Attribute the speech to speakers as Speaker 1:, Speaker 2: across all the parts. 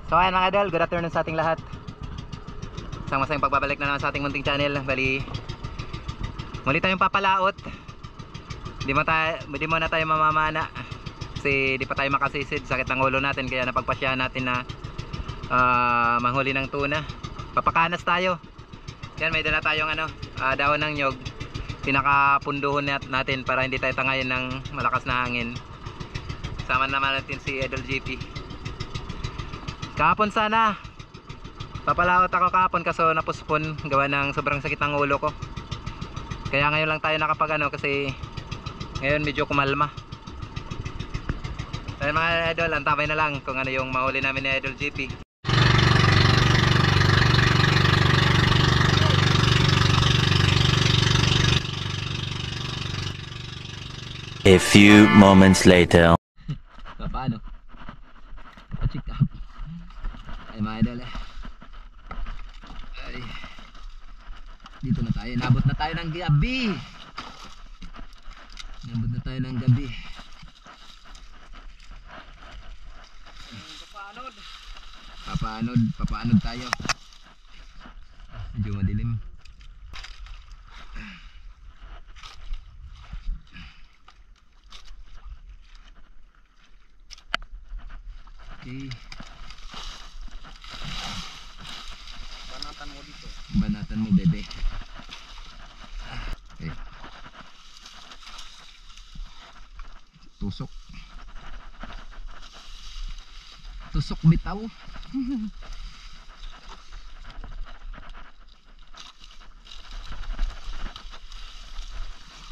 Speaker 1: So ayan mga idol, good afternoon sa ating lahat. Isang masayang pagbabalik na naman sa ating munting channel. Bali, muli tayong papalaot. Di mo na tayo mamamana kasi di pa tayo makasisid, sakit ng ulo natin. Kaya napagpasyahan natin na manghuli ng tuna. Papakanas tayo. Yan, may dala tayong dahon ng nyog. Pinakapunduhon natin para hindi tayo tangayin ng malakas na hangin. Sama naman natin si Idol GP. Kahapon sana papalaot ako kahapon, kaso napuspon gawa ng sobrang sakit ng ulo ko. Kaya ngayon lang tayo nakapag kasi ngayon medyo kumalma. Dahil mga idol, antabay na lang kung ano yung mahuli namin ni Idol GP.
Speaker 2: A few moments later.
Speaker 1: Paano? Check up. Ay mga idol ay, dito na tayo, nabot na tayo ng gabi. Papaanod tayo. Medyo madilim. Okay. Banatan mo bebe. Okay. Tusok bitaw.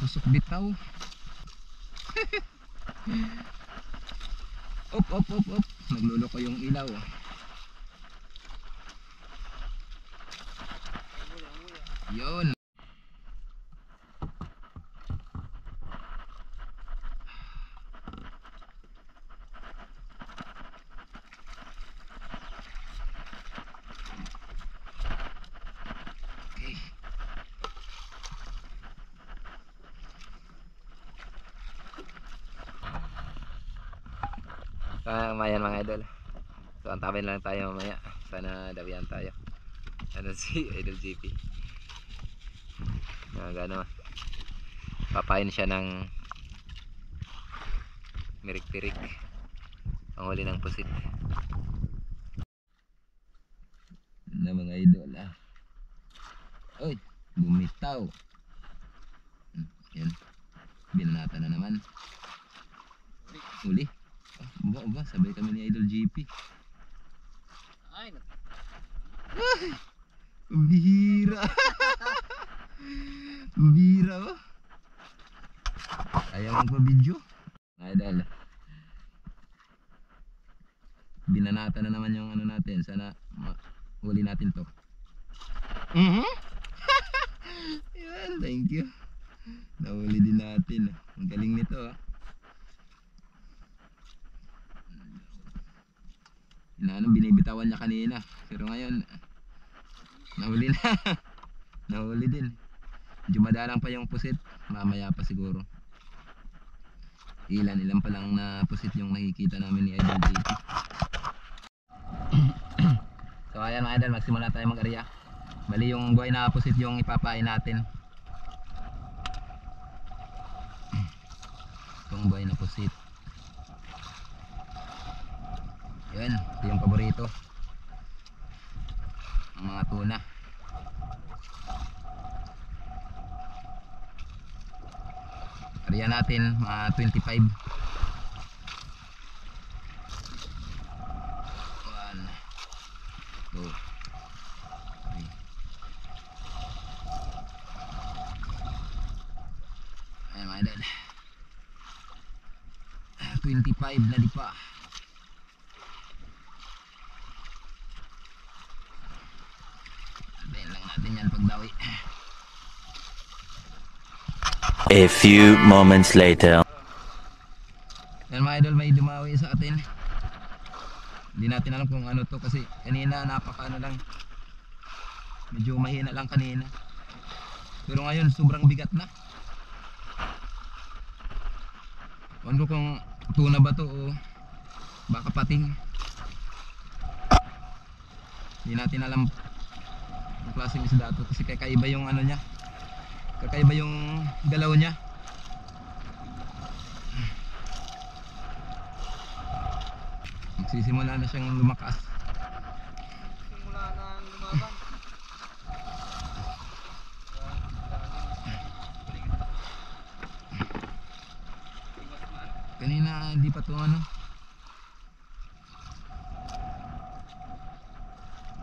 Speaker 1: Tusok bitaw. Op. Nagluloko yung ilaw. Yun. Mayan mga idol. So antabay lang tayo mamaya. Sana dawian tayo. Si Idol GP. Papain siya ng mirik-pirik. Ang huli ng pusit. Na mga idol Oy, bumitaw. Yan. Binanata na naman. Huli. Ba, sabay kami ni Idol GP. Ay, bihira. Bihira ba? Ayaw magpa-video. Idol, binanata na naman yung natin. Sana huli natin to. Yan, thank you. Nahuli din natin. Ang galing nito binibitawan niya kanina, pero ngayon nahuli na. Nahuli din. Medyo madalang pa yung pusit, mamaya pa siguro. Ilan pa lang na pusit yung nakikita namin ni Idol GP. So ayan mga idol, magsimula tayo mag-arya. Bali yung buhay na pusit yung ipapain natin. Itong buhay na pusit, yun, ito yung paborito ang mga tuna. Kariya natin mga 25. 1, 2, 3. Ayan mga idol, 25 na di pa.
Speaker 2: A few moments later.
Speaker 1: Yan mga idol, may dumawi sa atin. Hindi natin alam kung ano to kasi kanina lang. Medyo mahina lang kanina. Pero ngayon sobrang bigat na. Ano kung tuna ba to o baka pating. Hindi natin alam ang klaseng isda to kasi kakaiba yung ano niya. Kakaiba yung galaw niya. Magsisimula na siyang lumakas.
Speaker 3: Simula nang lumaban.
Speaker 1: Kanina hindi pa to ano.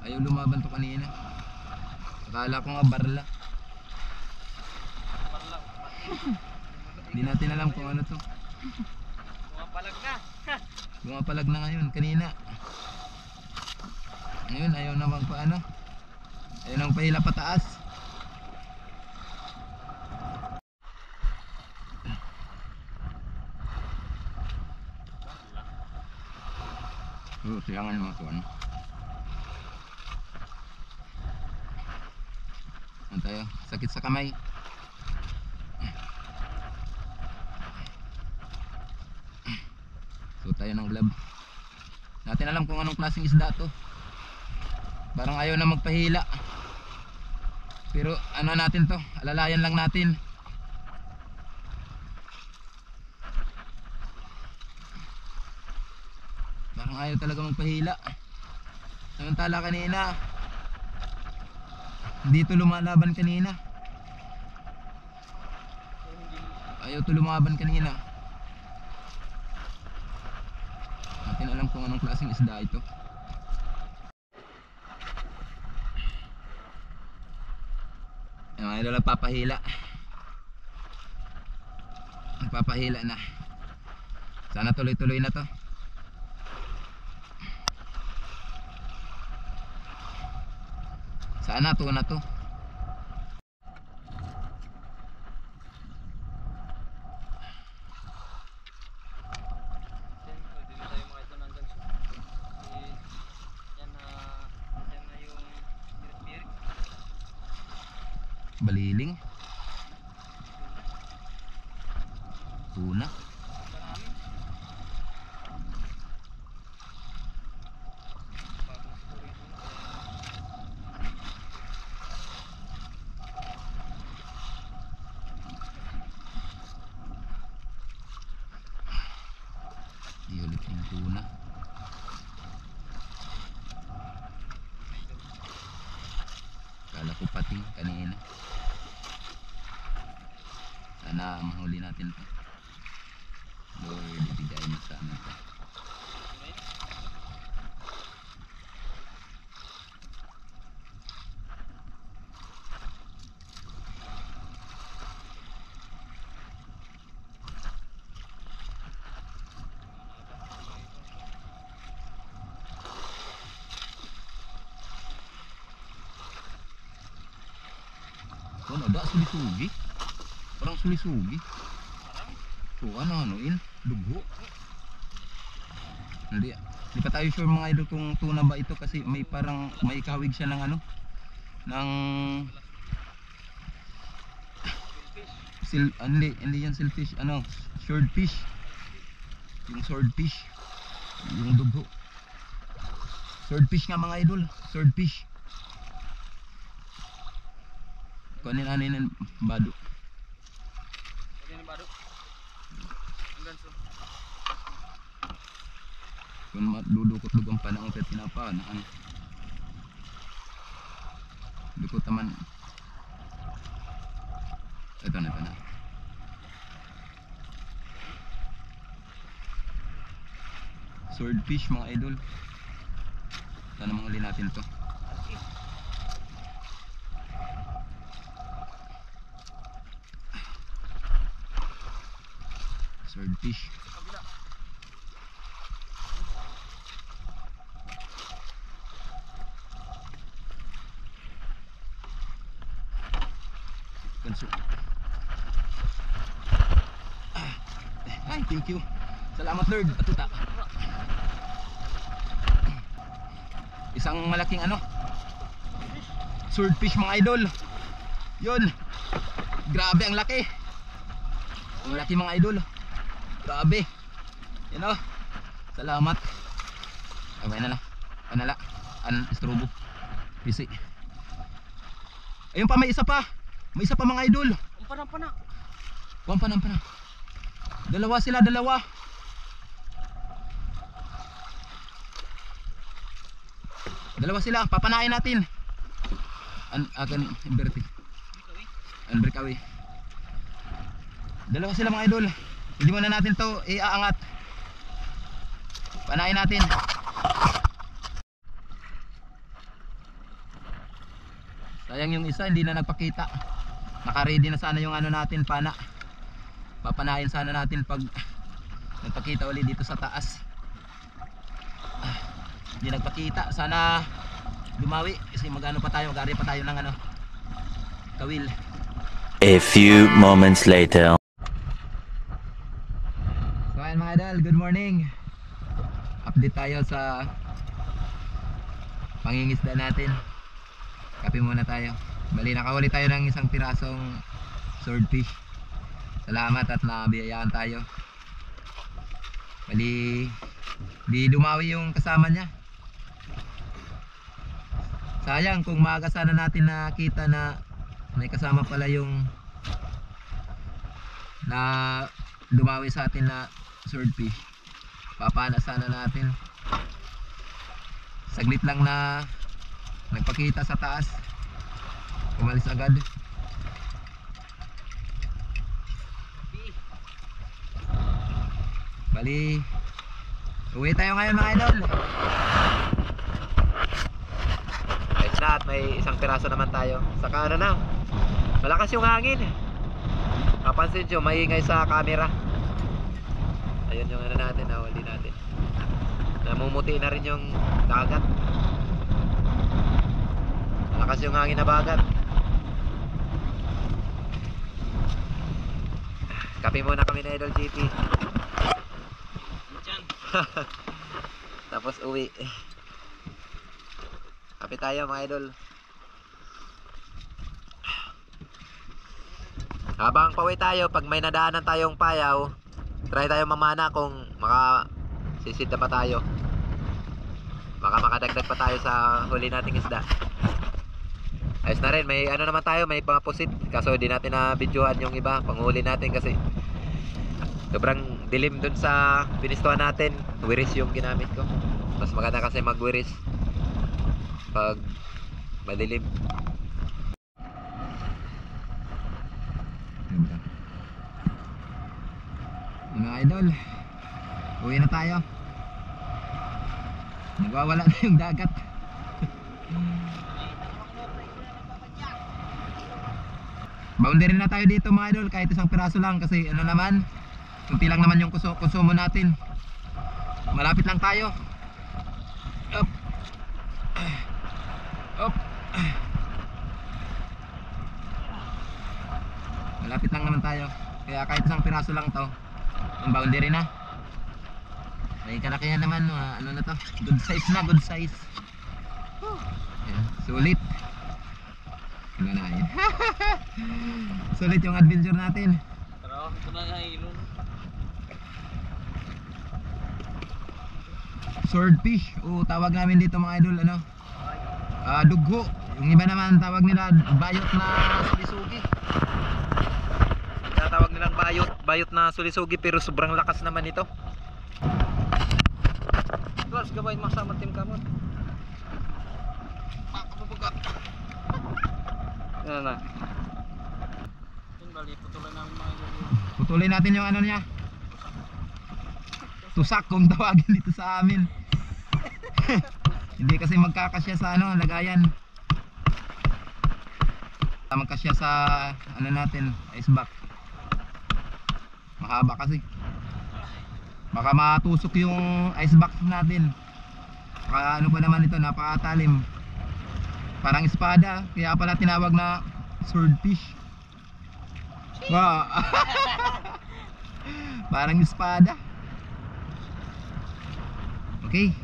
Speaker 1: Ayaw lumaban to kanina. Akala ko nga barla. Hindi natin alam kung ano to.
Speaker 3: Pumapalag na.
Speaker 1: Bumapalag na ngayon kanina. Ngayon ayaw na magpaano. Ayaw nang pahila pataas. Siyangan mga to ano. Ano tayo? Sakit sa kamay. So tayo ng glove. Natin alam kung anong klaseng isda to. Parang ayaw na magpahila. Pero ano natin to? Alalayan lang natin. Parang ayaw talaga magpahila. Samantala kanina dito lumalaban kanina. Ayaw to lumaban kanina. Natin alam kung anong klaseng isda ito. Yung mga idol nagpapahila. Nagpapahila na. Sana tuloy-tuloy na to. Sana to na to.
Speaker 3: Pwede na tayo mga ito ng ganso. Yan na yung birik-birik.
Speaker 1: Baliling. Tuna.
Speaker 3: Marami. Bagong siguro ito na.
Speaker 1: Di ulit yung tuna. Kala ko pating kanina. Sana mahuli natin to. Lord, ibigay mo sa amin to. Ano ba? Sulisugi? Parang sulisugi. So ano in? Dugo. Hindi pa tayo sure mga idol kung tuna ba ito kasi may parang may kawig siya ng ano ng hindi yan silfish, ano, swordfish. Yung swordfish, yung dugo. Swordfish nga mga idol, swordfish. Kunin ano yun, bado.
Speaker 3: Pwede na bado. Ang ganso.
Speaker 1: Kung madudukot-dugang panahon at tinapa na ano. Dukot naman. Ito na. Swordfish mga idol. Sana manghuli natin to. Swordfish.
Speaker 3: Kabila.
Speaker 1: Ganso. Ay, thank you. Salamat Lord. Atuta. Isang malaking ano? Swordfish mga idol. Yun. Grabe ang laki. Ang laki mga idol. Grabe. Yan o. Salamat. Abay na lang. Panala. An strobo. Busy. Ayun pa, may isa pa. May isa pa mga idol.
Speaker 3: Ang pana.
Speaker 1: Pana. Dalawa sila, dalawa. Dalawa sila, papanain natin. Akan inverti. Unbreakaway. Dalawa sila mga idol. Hindi muna natin to iaangat. Panain natin. Sayang yung isa, hindi na nagpakita. Naka-ready na sana yung ano natin, pana. Papanain sana natin pag nagpakita ulit dito sa taas. Hindi nagpakita, sana dumawi kasi mag-ano pa tayo, mag-ari pa tayo ng ano, kawil.
Speaker 2: A few moments later.
Speaker 1: So ayan mga idol, good morning. Update tayo sa pangingisda natin. Kape muna tayo. Bali nakahuli tayo ng isang pirasong swordfish. Salamat at nabiyayaan tayo. Bali di dumawi yung kasama niya. Sayang kung maaga sana natin nakita na may kasama pala yung na dumawi sa atin na swordfish. Papana sana natin. Saglit lang na nagpakita sa taas, umalis agad. Bali uwi tayo ngayon mga idol. Ayos na at may isang piraso naman tayo. Saka ano na, malakas yung hangin. Kapansin nyo, maingay sa camera. Ayun yung ano natin, nahuli natin. Namumuti na rin yung dagat. Malakas yung hangin na bagat. Kape muna kami na Idol GP. Tapos uwi. Kape tayo mga idol. Habang pauwi tayo, pag may nadaanan tayong payaw, try tayo mamana kung makasisid na pa tayo. Baka makadagdag pa tayo sa huli nating isda. Ayos na rin, may ano naman tayo, may mga pusit. Kaso di natin na videohan yung iba, panghuli natin kasi sobrang dilim dun sa pinistuhan natin. Wiris yung ginamit ko. Mas maganda kasi magwiris pag madilim. Mga idol, uwi na tayo. Nagwawala na yung dagat. Boundary na tayo dito mga idol, kahit isang piraso lang kasi ano naman, kunti lang naman yung konsumo natin. Malapit lang tayo. Up. Up. Malapit lang naman tayo. Kaya kahit isang piraso lang to, yung boundary na. May kalakihan naman, ano na to, good size na, good size. Ayan, sulit. Ganahin. Sulit yung adventure natin.
Speaker 3: Pero ito na nga ilon.
Speaker 1: Swordfish, o tawag namin dito mga idol, ano? Dugho. Yung iba naman tawag nila bayot na sulisugi. Tawag nilang bayot na sulisugi, pero sobrang lakas naman ito.
Speaker 3: Plus gabay masama tim kamot.
Speaker 1: Makapabugat.
Speaker 3: Ano na? Yun bali, putulan namin mga ilon.
Speaker 1: Putulin natin yung ano niya. Tusak kung tawagin dito sa amin. Hindi kasi magkakasya sa ano, lagayan. Magkasya sa ano natin, ice box. Mahaba kasi. Baka matusok yung ice box natin. Baka ano pa naman ito, napakatalim. Parang espada, kaya pala tinawag na swordfish. Wow. Parang espada. Okay.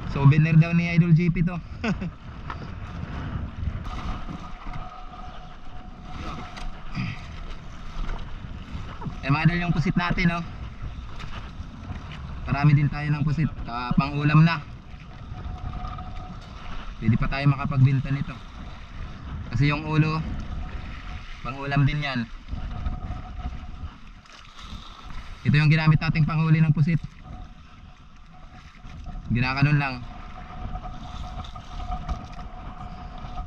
Speaker 1: Souvenir daw ni Idol JP to. Eh mga idol, yung pusit natin, oh. Marami din tayo ng pusit, pang ulam na. pwede pa tayo makapagbenta nito. Kasi yung ulo, pang ulam din yan. Ito yung ginamit nating panghuli ng pusit. Ginakanon lang.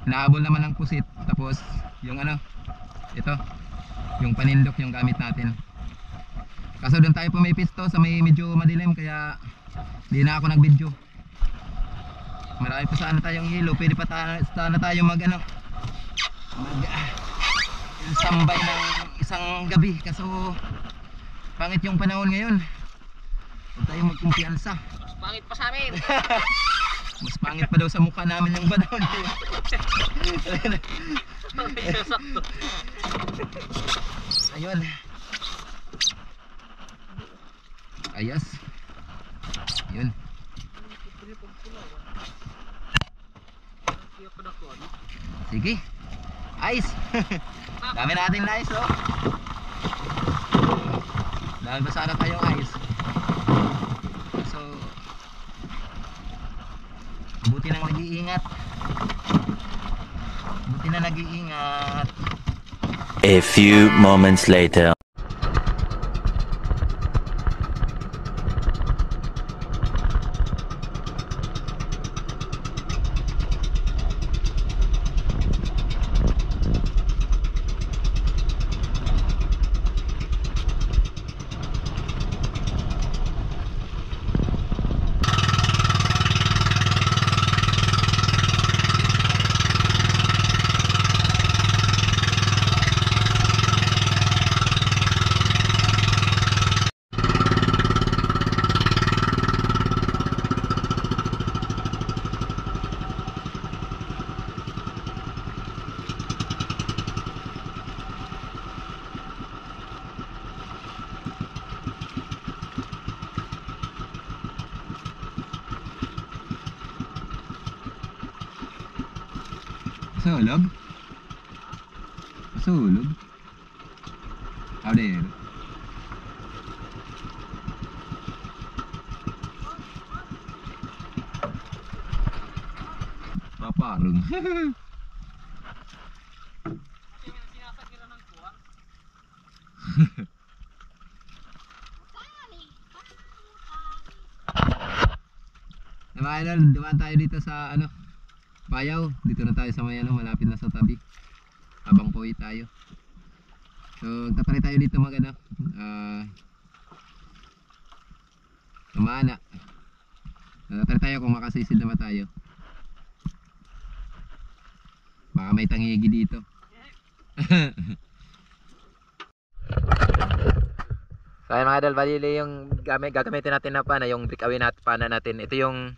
Speaker 1: Hinahabol naman ng pusit. Tapos yung ano, ito, yung panindok yung gamit natin. Kaso doon tayo pumipisto sa may medyo madilim, kaya di na ako nag-video. Marami pa sana tayong hilo. Pwede pa sana tayo mag ano, sambay ng isang gabi. Kaso pangit yung panahon ngayon. Huwag tayo magkumpiyansa.
Speaker 3: Mas pangit pa sa amin.
Speaker 1: Mas pangit pa daw sa mukha namin yung panahon.
Speaker 3: Sakto.
Speaker 1: Ayun. Ayos. Yun. Sige. Ice. Dami natin na ice, oh. Dahil ba sana tayong ice. So, buti nang nag-iingat. Buti na nag-iingat.
Speaker 2: A few moments later.
Speaker 1: Sulog? Sulog? Out there. Paparong. Mga idol, dumaan tayo dito sa ano, Bayaw. Dito na tayo sa may ano, malapit na sa tabi. Habang pauwi tayo. So, tatry tayo dito mag ano, Mamana. Tatry tayo kung makasisid naman tayo. Baka may tangigi dito. So ayun mga idol, bali yung gagamitin natin na pana, yung breakaway natin, pana natin. Ito yung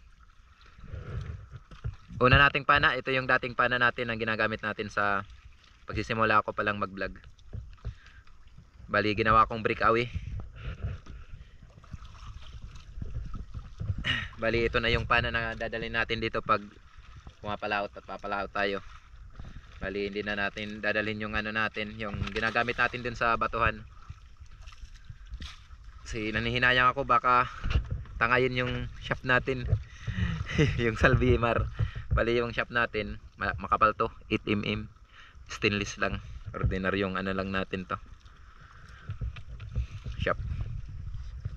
Speaker 1: una nating pana. Ito yung dating pana natin ang ginagamit natin sa pagsisimula ako palang mag vlog. Bali ginawa kong breakaway. Bali ito na yung pana na dadalhin natin dito pag pumapalaot at papalaot tayo. Bali hindi na natin dadalhin yung ano natin, yung ginagamit natin dun sa batuhan. Kasi nanihinayang ako baka tangayin yung shaft natin. Yung Salvimar. Bali yung shaft natin makapal to, 8mm, stainless lang, ordinaryong ano lang natin to shaft.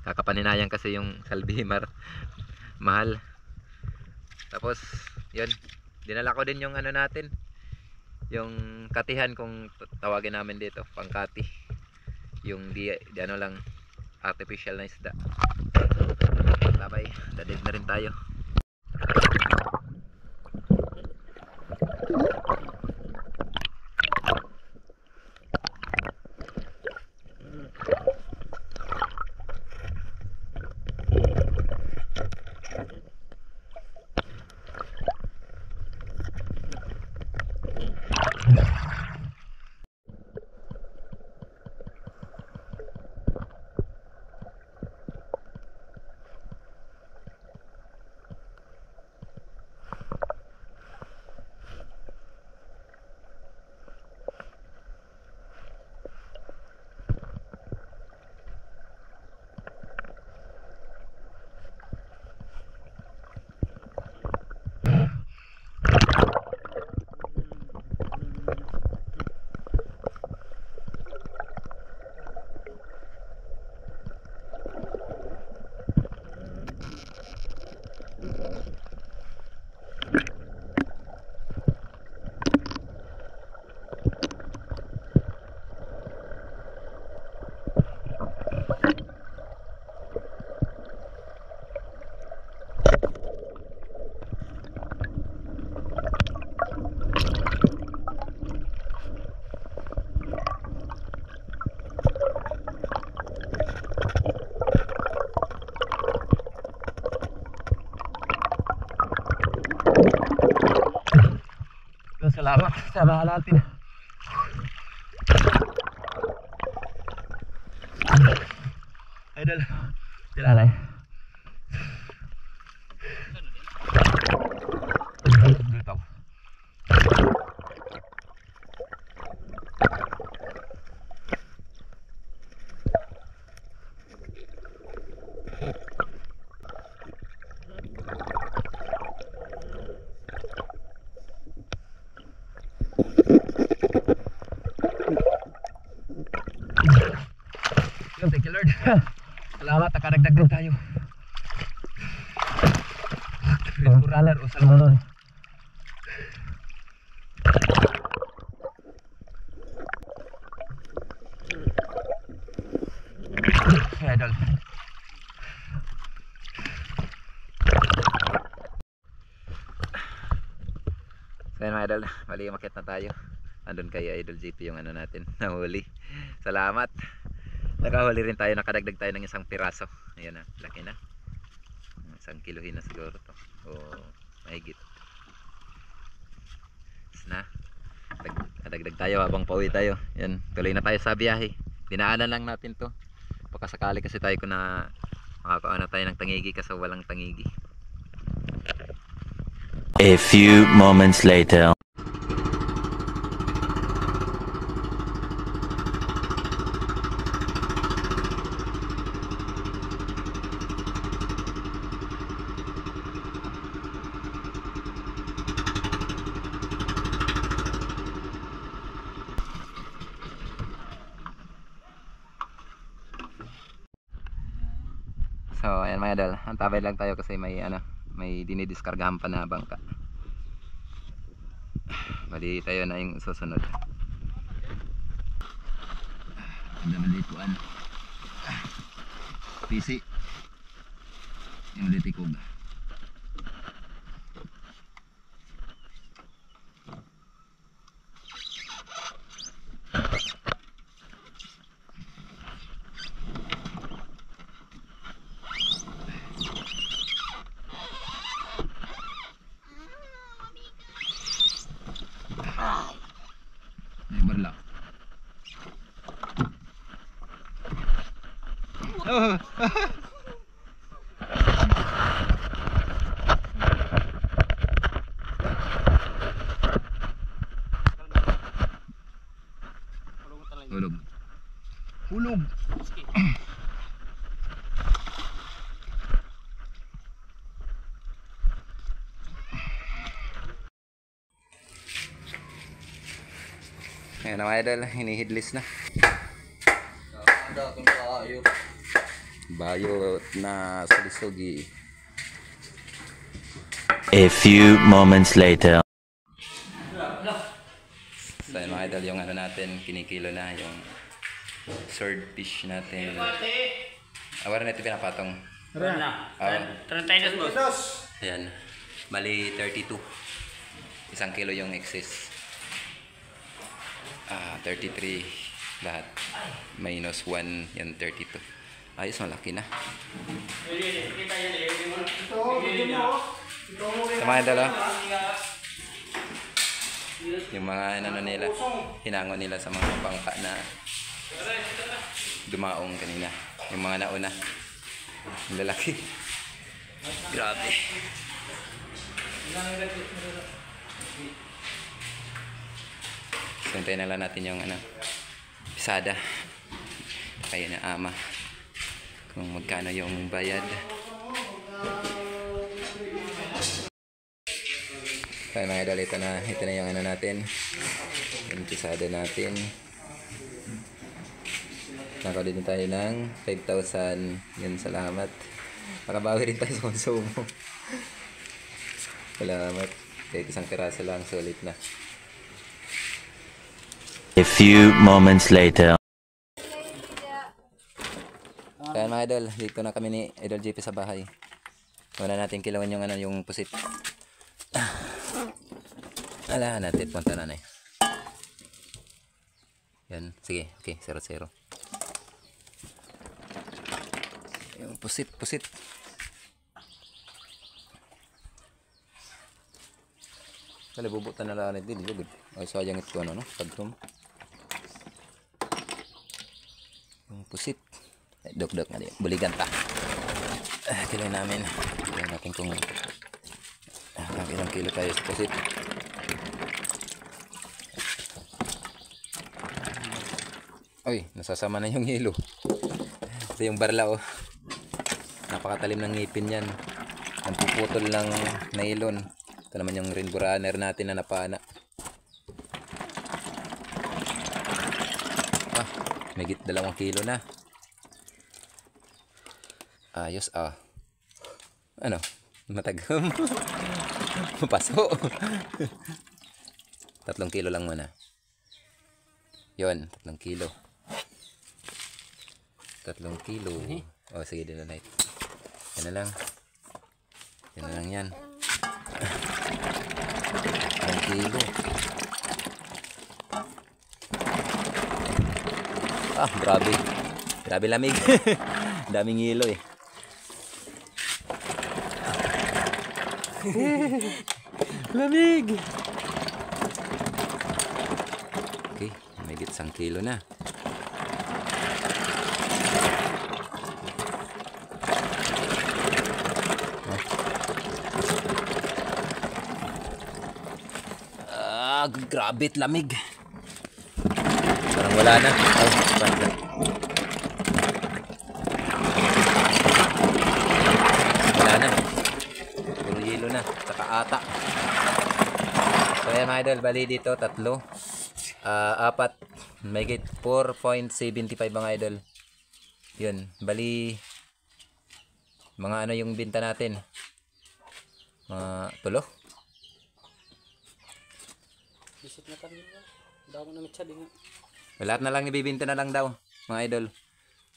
Speaker 1: Kakapaninayang kasi yung Salvimar, mahal. Tapos yun, dinala ko din yung ano natin, yung katihan kung tawagin namin dito, pangkati, yung di ano lang, artificial na isda. Babay, dadid na rin tayo. Sama natin. Idol. Sila na eh. Dito. Thank you Lord. Salamat, nakaragdag din tayo. Raler o salmon. Idol. So yun mga idol, mali umakyat na tayo. Andun kay Idol JP yung ano natin, nahuli. Salamat. Nakahuli rin tayo, nakadagdag tayo ng isang piraso. Ayan na, laki na. 1 kilohin na siguro to. O mahigit. Na. Nadagdag tayo habang pauwi tayo. Yan, tuloy na tayo sa biyahe. Dinaanan lang natin to. Baka sakali kasi tayo kung na makakaon na tayo ng tangigi kasi walang tangigi.
Speaker 2: A few moments later.
Speaker 1: So ayan mga idol, antabay lang tayo kasi may ano, may dinidiskargahan pa na bangka. Bali tayo na yung susunod. Ganda malituan. PC. Yung litikog. Barlak. Oh. Hulog. Hulog. Ayan na mga idol, hinihidlis na. Bayot na sulisugi.
Speaker 2: A few moments later.
Speaker 1: So ayan mga idol, yung ano natin, kinikilo na yung swordfish natin. Awara na ito pinapatong.
Speaker 3: Na. 32 boss.
Speaker 1: Ayan, mali 32. 1 kilo yung excess. 33 lahat. Minus 1 yung 32. Ayos, malaki na. Sa mga idol, yung mga ano nila, hinangon nila sa mga bangka na dumaong kanina. Yung mga nauna, yung lalaki. Grabe. Hintayin na lang natin yung ano, pisada kaya na ama kung magkano yung bayad. Kaya mga idol, ito na yung ano natin, yung pisada natin. Nakaulit din tayo ng 5,000. Yun, salamat. Makabawi rin tayo sa konsumo. Salamat. Kahit isang piraso lang, sulit na.
Speaker 2: A few moments later.
Speaker 1: Kaya mga idol, dito na kami ni Idol JP sa bahay. Wala natin kilawan yung ano, yung pusit. Alahan natin, punta na na. Yan, sige, okay, 0-0. Yung pusit. Kali bubutan na lang din dito. Ay sayang ito ano no, pagtum. Yung pusit. Ay, dok na din. Buligan ta. Kilo namin. Kilo natin kung ilang kilo tayo sa pusit. Uy, nasasama na yung hilo. Ito yung barla oh. Napakatalim ng ngipin yan. Ang puputol ng nylon. Ito naman yung rainbow runner natin na napana. May 2 kilo na. Ayos ah. Ano? Matagam. Paso. 3 kilo lang muna. Yon, 3 kilo. 3 kilo. Oh, sige din na light. Yan na lang. Yan na lang yan. 3 kilo. Grabe. Grabe lamig. Daming hilo eh. Lamig. Okay, may 1 kilo na. Grabe at lamig. Parang wala na. Ay, banda. Wala na. Puro yelo na. Saka ata. So ayan mga idol, bali dito 3. 4. May 4.75 mga idol. Yun, bali mga ano yung binta natin. Mga 3.
Speaker 3: Bisit na kami. Daw na mitsa din.
Speaker 1: Lahat na lang ibibinta na lang daw, mga idol.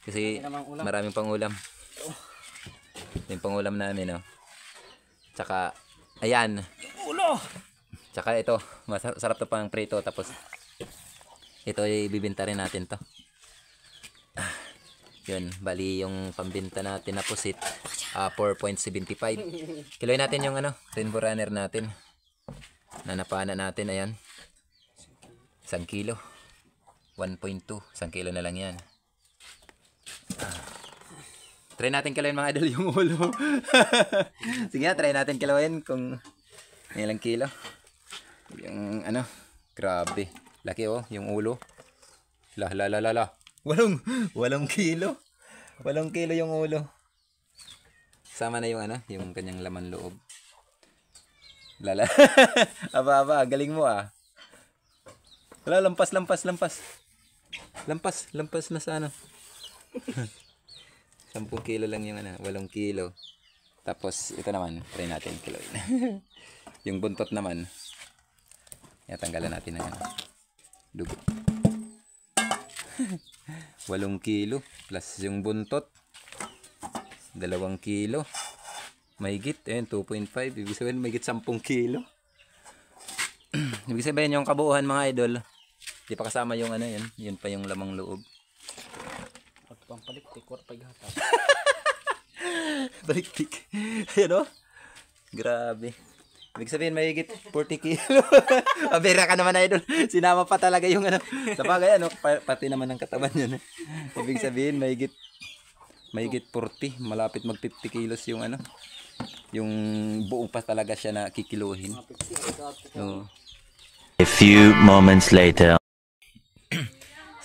Speaker 1: Kasi maraming pangulam. Yung pangulam namin, no. Tsaka ayan. Ulo. Tsaka ito, masarap to pang prito tapos ito ibibinta rin natin to. Yun, bali yung pambinta natin na pusit 4.75. Kiloy natin yung ano, rainbow runner natin. Na napana natin, ayan. 1 kilo. 1.2. 1 kilo na lang yan. Try natin kiloin mga idol yung ulo. Sige nga, try natin kiloin kung ilang kilo. Yung ano, grabe. Laki oh, yung ulo. La. 8 kilo. 8 kilo yung ulo. Sama na yung ano, yung kanyang laman loob. Lala. Aba, galing mo ah. Wala, lampas na sa ano. 10 kilo lang yung ano, 8 kilo. Tapos ito naman, try natin kiloin. Yung buntot naman, tanggalan natin ng ano, dugo. 8 kilo plus yung buntot 2 kilo. Mahigit, 2.5. Ibig sabihin, mahigit 10 kilo. Ibig sabihin, yung kabuuhan mga idol, di pa kasama yung ano yan. Yun pa yung lamang loob.
Speaker 3: Pagpampaliktik, war paghatap.
Speaker 1: Baliktik. Ayan o. Grabe. Ibig sabihin, mahigit 40 kilo. Abira ka naman idol. Sinama pa talaga yung ano. Sa bagay, ano, pati naman ng katawan yan. Ibig sabihin, mahigit 40. Malapit mag 50 kilos yung ano. Yung buong pa talaga siya na kikiluhin. So,
Speaker 2: A few moments later.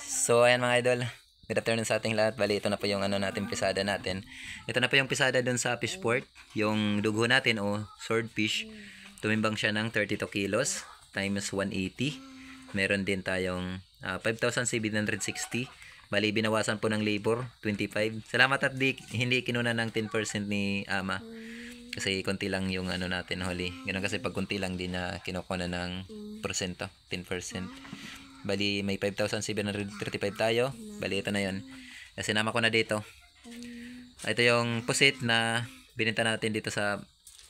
Speaker 1: so ayan mga idol. Good afternoon sa ating lahat. Bali, ito na po yung ano natin, pisada natin. Ito na po yung pisada dun sa fishport. Yung dugo natin o swordfish. Tumimbang siya ng 32 kilos times 180. Meron din tayong 5,760. Bali, binawasan po ng labor, 25. Salamat at hindi kinuna ng 10% ni Ama. Kasi konti lang yung ano natin huli. Ganun kasi pag konti lang din na kinukuha ng porsyento, 10%. Bali, may 5,735 tayo. Bali, ito na yun. Sinama ko na dito. Ito yung pusit na binenta natin dito sa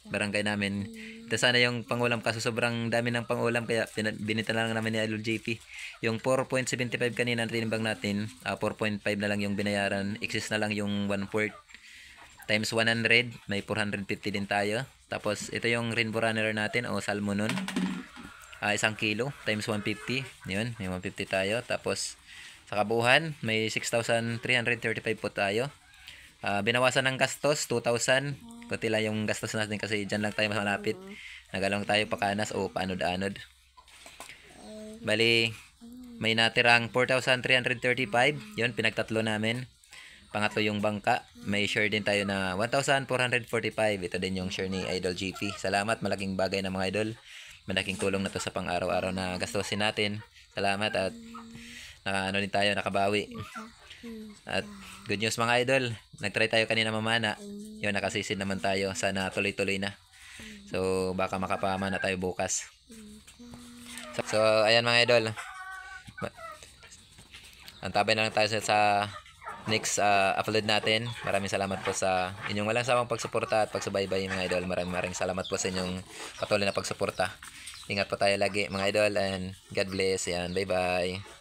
Speaker 1: barangay namin. Ito sana yung pangulam kaso sobrang dami ng pangulam kaya binenta na lang namin ni Idol JP. Yung 4.75 kanina tinimbang natin, 4.5 na lang yung binayaran. Excess na lang yung 1/4 times 100, may 450 din tayo. Tapos ito yung rainbow runner natin o salmon nun. 1 kilo times 150. Yun, may 150 tayo. Tapos sa kabuuan, may 6,335 po tayo. Binawasan ng gastos, 2,000. Kunti lang yung gastos natin kasi dyan lang tayo mas malapit. Nagalong tayo pakanas o paanod-anod. Bali, may natirang 4,335. Yun, pinagtatlo namin. Pangatlo yung bangka. May share din tayo na 1,445. Ito din yung share ni Idol GP. Salamat, malaking bagay na mga idol. Malaking tulong na to sa pang-araw-araw na gastusin natin. Salamat at ano din tayo, nakabawi. At good news mga idol, nagtry tayo kanina mamana. Yun, nakasisid naman tayo. Sana tuloy-tuloy na. So baka makapamana tayo bukas. So ayan mga idol, antabay na lang tayo sa next upload natin. Maraming salamat po sa inyong walang sawang pagsuporta at pagsubaybay mga idol. Maraming salamat po sa inyong patuloy na pagsuporta. Ingat po tayo lagi mga idol and God bless. Yan, bye bye.